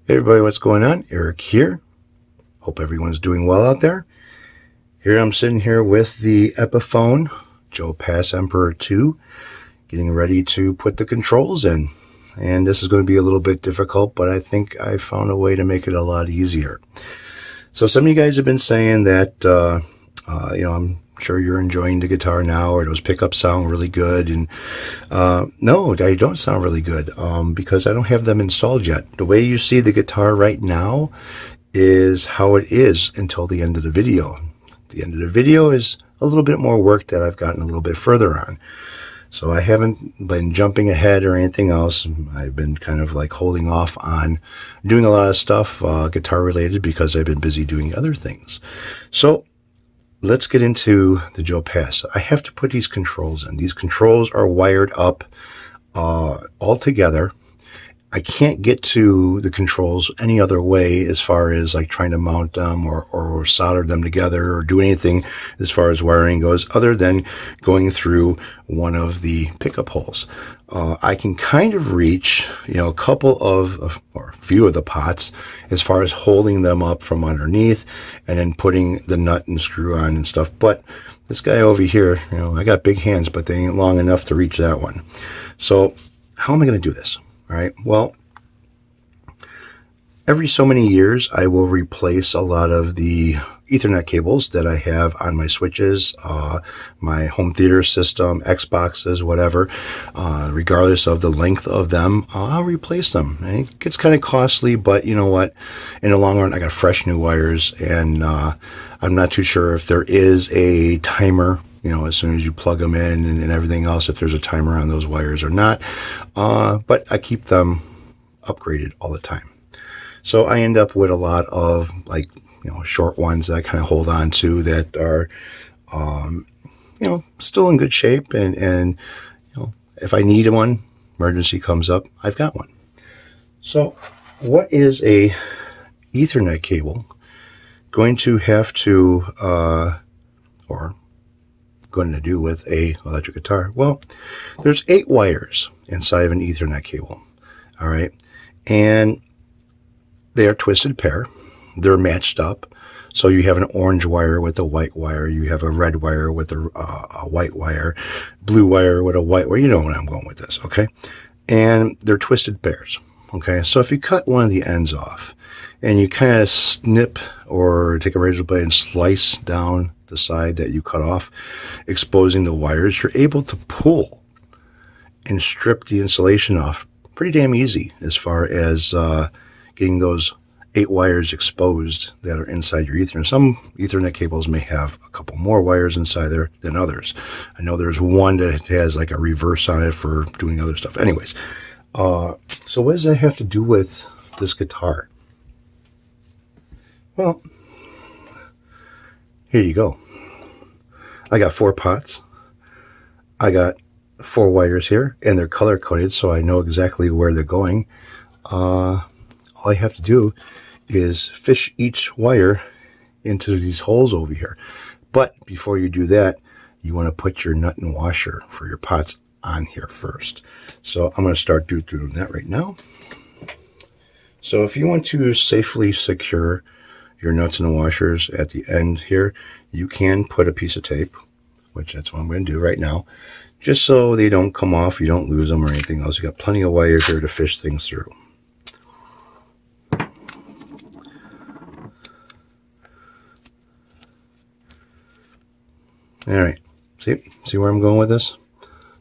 Hey everybody, what's going on? Eric here. Hope everyone's doing well out there. Here I'm sitting here with the Epiphone Joe Pass Emperor 2, getting ready to put the controls in. And this is going to be a little bit difficult, but I think I found a way to make it a lot easier. So some of you guys have been saying that, I'm sure you're enjoying the guitar now, or those pickups sound really good. And no, they don't sound really good because I don't have them installed yet. The way you see the guitar right now is how it is until the end of the video. The end of the video is a little bit more work that I've gotten a little bit further on. So I haven't been jumping ahead or anything else. I've been kind of like holding off on doing a lot of stuff guitar related because I've been busy doing other things. So let's get into the Joe Pass. I have to put these controls in. These controls are wired up all together. I can't get to the controls any other way as far as like trying to mount them or solder them together or do anything as far as wiring goes other than going through one of the pickup holes. I can kind of reach, a couple of, or a few of the pots as far as holding them up from underneath and then putting the nut and screw on and stuff. But this guy over here, I got big hands, but they ain't long enough to reach that one. So how am I going to do this? All right. Well, every so many years, I will replace a lot of the Ethernet cables that I have on my switches, my home theater system, Xboxes, whatever. Regardless of the length of them, I'll replace them. And it gets kind of costly, but you know what? In the long run, I got fresh new wires, and I'm not too sure if there is a timer, as soon as you plug them in and everything else, if there's a timer on those wires or not. But I keep them upgraded all the time. So I end up with a lot of short ones that I kind of hold on to that are, still in good shape. And if I need one, emergency comes up, I've got one. So what is a Ethernet cable going to have to, or going to do with a electric guitar? Well, there's 8 wires inside of an Ethernet cable. All right. And they are twisted pair. They're matched up. So you have an orange wire with a white wire. You have a red wire with a white wire, blue wire with a white wire. You know where I'm going with this, okay? And they're twisted pairs, okay? So if you cut one of the ends off and you kind of snip or take a razor blade and slice down the side that you cut off, exposing the wires, you're able to pull and strip the insulation off pretty damn easy as far as getting those 8 wires exposed that are inside your Ethernet. Some Ethernet cables may have a couple more wires inside there than others. I know there's one that has like a reverse on it for doing other stuff. Anyways, so what does that have to do with this guitar? Well, here you go. I got 4 pots. I got 4 wires here, and they're color coded, so I know exactly where they're going. All I have to do is fish each wire into these holes over here. But before you do that, you want to put your nut and washer for your pots on here first. So I'm going to start doing that right now. So if you want to safely secure your nuts and washers at the end here, you can put a piece of tape, which that's what I'm going to do right now, just so they don't come off, you don't lose them or anything else. You got plenty of wire here to fish things through. All right, see where I'm going with this?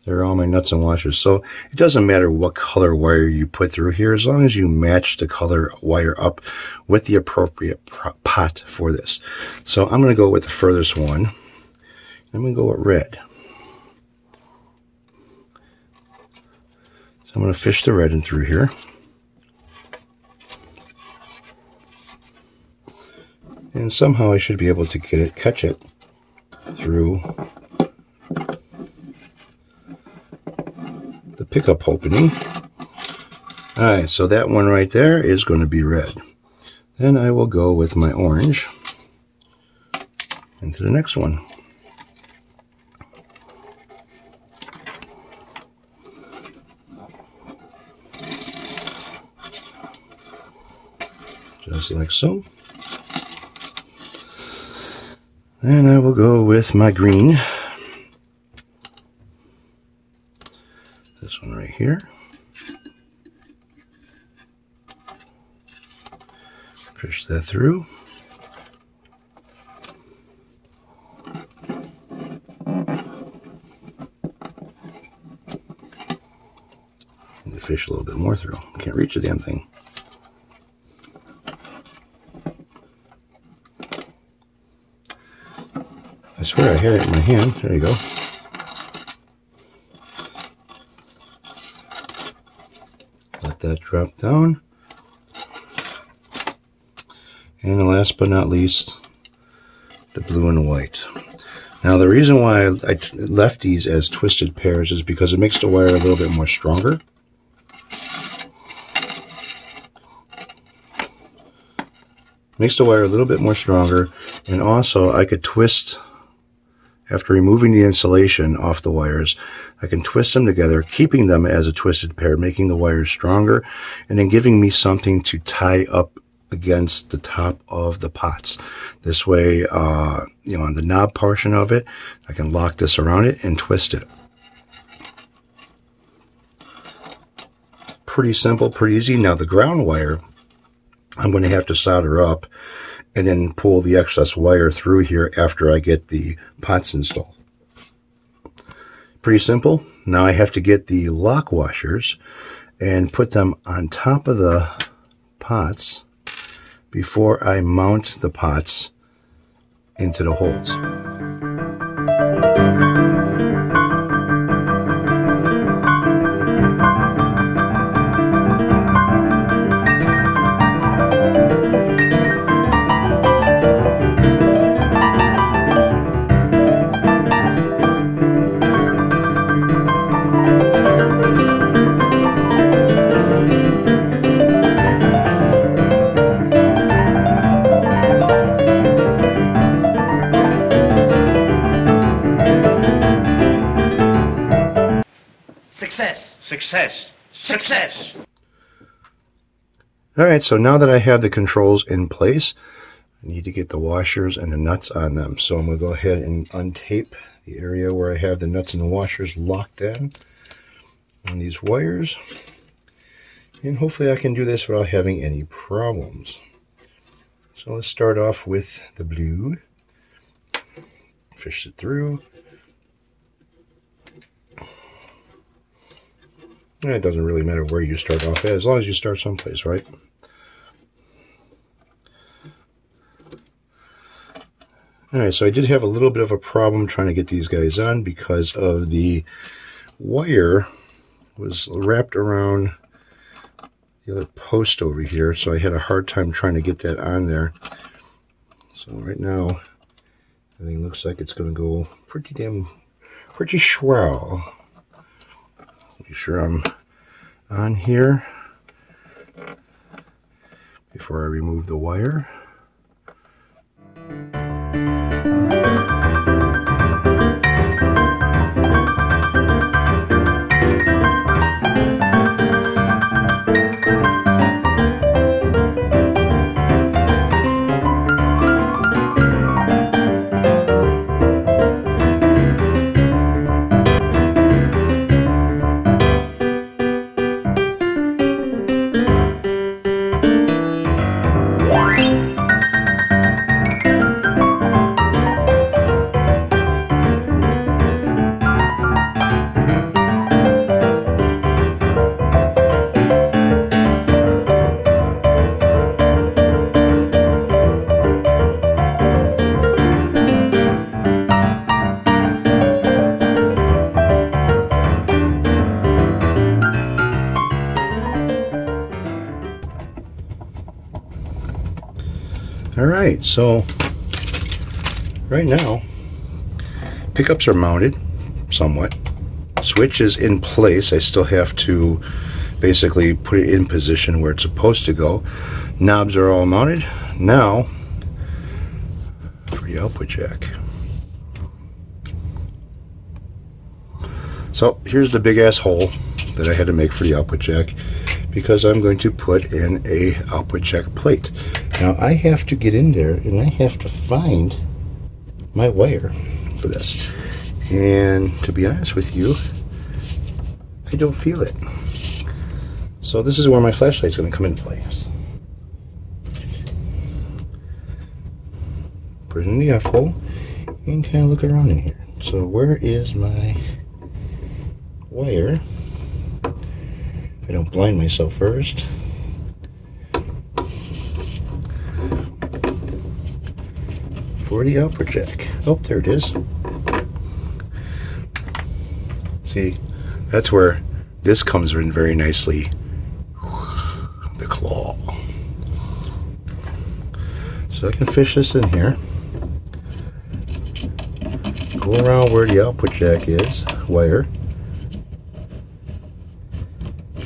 There are all my nuts and washers. So it doesn't matter what color wire you put through here, as long as you match the color wire up with the appropriate pot for this. So I'm going to go with the furthest one. I'm going to go with red. So I'm going to fish the red in through here. And somehow I should be able to catch it through the pickup opening. All right, so that one right there is going to be red. Then I will go with my orange into the next one. just like so. And I will go with my green. This one right here. Fish that through. Fish a little bit more through. Can't reach the damn thing. I swear I had it in my hand. There you go. Let that drop down. And last but not least, the blue and white. Now the reason why I left these as twisted pairs is because it makes the wire a little bit more stronger. Makes the wire a little bit more stronger, and also I could twist, after removing the insulation off the wires, I can twist them together, keeping them as a twisted pair, making the wires stronger, and then giving me something to tie up against the top of the pots. This way, you know, on the knob portion of it, I can lock this around it and twist it. Pretty simple, pretty easy. Now the ground wire, I'm going to have to solder up and then pull the excess wire through here after I get the pots installed. Pretty simple. Now I have to get the lock washers and put them on top of the pots before I mount the pots into the holes. Success! Success! Success! Alright, so now that I have the controls in place, I need to get the washers and the nuts on them. So I'm going to go ahead and untape the area where I have the nuts and the washers locked in on these wires. And hopefully I can do this without having any problems. So let's start off with the blue. Fish it through. It doesn't really matter where you start off at, as long as you start someplace, right? Alright, so I did have a little bit of a problem trying to get these guys on because of the wire was wrapped around the other post over here, so I had a hard time trying to get that on there. So right now, everything looks like it's going to go pretty swell. Make sure I'm on here before I remove the wire. Alright, so right now pickups are mounted somewhat. Switch is in place. I still have to basically put it in position where it's supposed to go. Knobs are all mounted. Now for the output jack. So here's the big ass hole that I had to make for the output jack, because I'm going to put in a output jack plate. Now I have to get in there and I have to find my wire for this. And to be honest with you, I don't feel it. So this is where my flashlight's going to come into place. Put it in the F-hole and kind of look around in here. So where is my wire? If I don't blind myself first. For the output jack. Oh, there it is. See, that's where this comes in very nicely. The claw. So I can fish this in here. Go around where the output jack is, wire.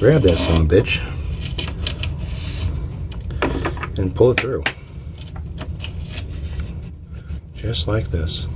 Grab that son of a bitch. And pull it through. Just like this.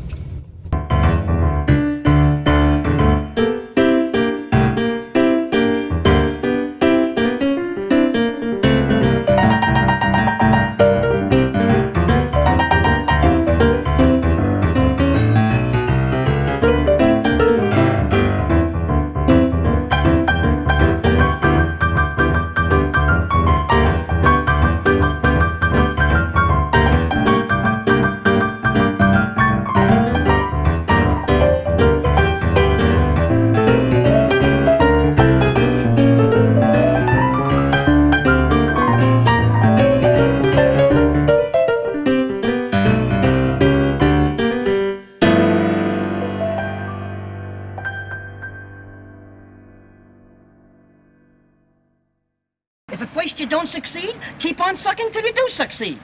If at first you don't succeed, keep on sucking till you do succeed.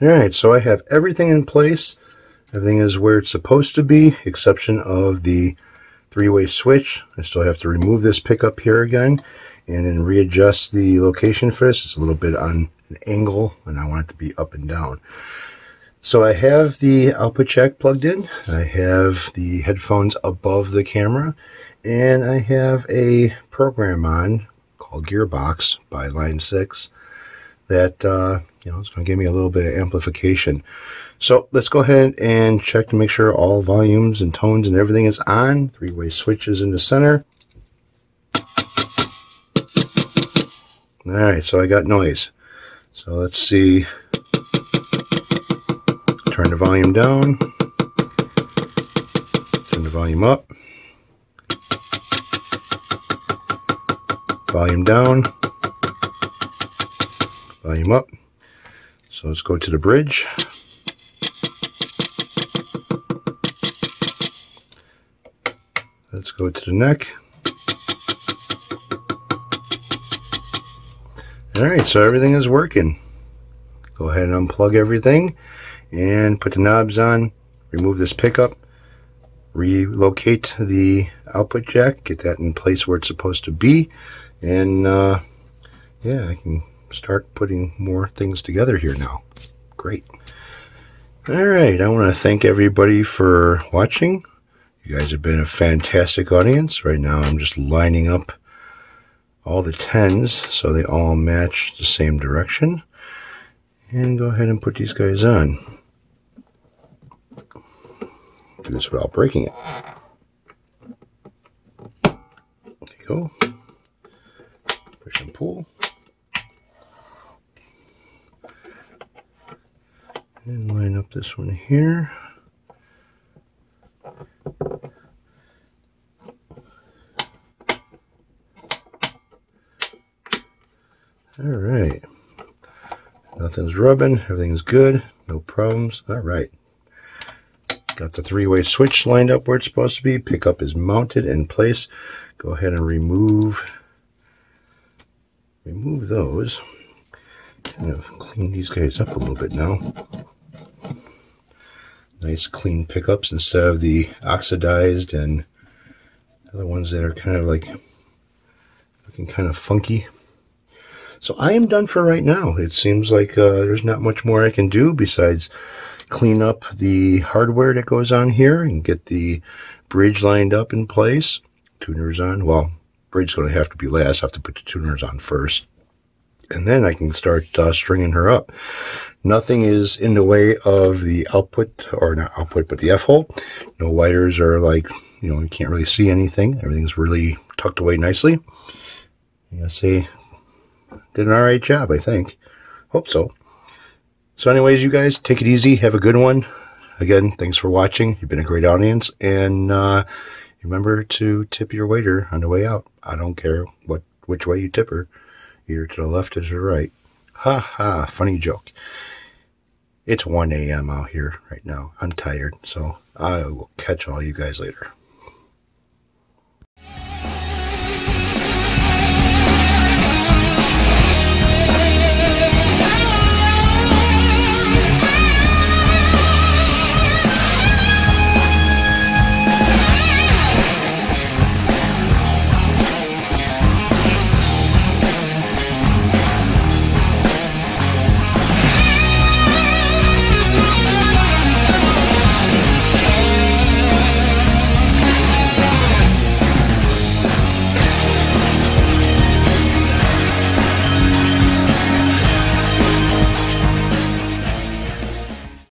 Alright, so I have everything in place. Everything is where it's supposed to be, exception of the three-way switch. I still have to remove this pickup here again and then readjust the location for this. It's a little bit on an angle and I want it to be up and down. So I have the output jack plugged in. I have the headphones above the camera. And I have a program on called Gearbox by Line 6 that it's going to give me a little bit of amplification. So let's go ahead and check to make sure all volumes and tones and everything is on. Three-way switches in the center. Alright, so I got noise. So let's see. Turn the volume down. Turn the volume up. Volume down, volume up. So let's go to the bridge. Let's go to the neck. Alright, so everything is working. Go ahead and unplug everything and put the knobs on. Remove this pickup. Relocate the output jack. Get that in place where it's supposed to be. And yeah, I can start putting more things together here now. Great. Alright, I want to thank everybody for watching. You guys have been a fantastic audience. Right now I'm just lining up all the 10s so they all match the same direction. And go ahead and put these guys on. Do this without breaking it. There you go. Push and pull. And line up this one here. Alright. Nothing's rubbing. Everything's good. No problems. Alright. Got the three-way switch lined up where it's supposed to be. Pickup is mounted in place. Go ahead and remove those. Kind of clean these guys up a little bit now. Nice clean pickups instead of the oxidized and other ones that are kind of like looking kind of funky. So I am done for right now. It seems like there's not much more I can do besides clean up the hardware that goes on here and get the bridge lined up in place. Tuners on. Well, bridge is going to have to be last. I have to put the tuners on first. and then I can start stringing her up. Nothing is in the way of the output, or not output, but the F-hole. No wires are like, you can't really see anything. Everything's really tucked away nicely. I say, did an alright job, I think. Hope so. So anyways, you guys, take it easy. Have a good one. Again, thanks for watching. You've been a great audience. And remember to tip your waiter on the way out. I don't care which way you tip her. Either to the left or to the right. Ha ha, funny joke. It's 1 a.m. out here right now. I'm tired, so I will catch all you guys later.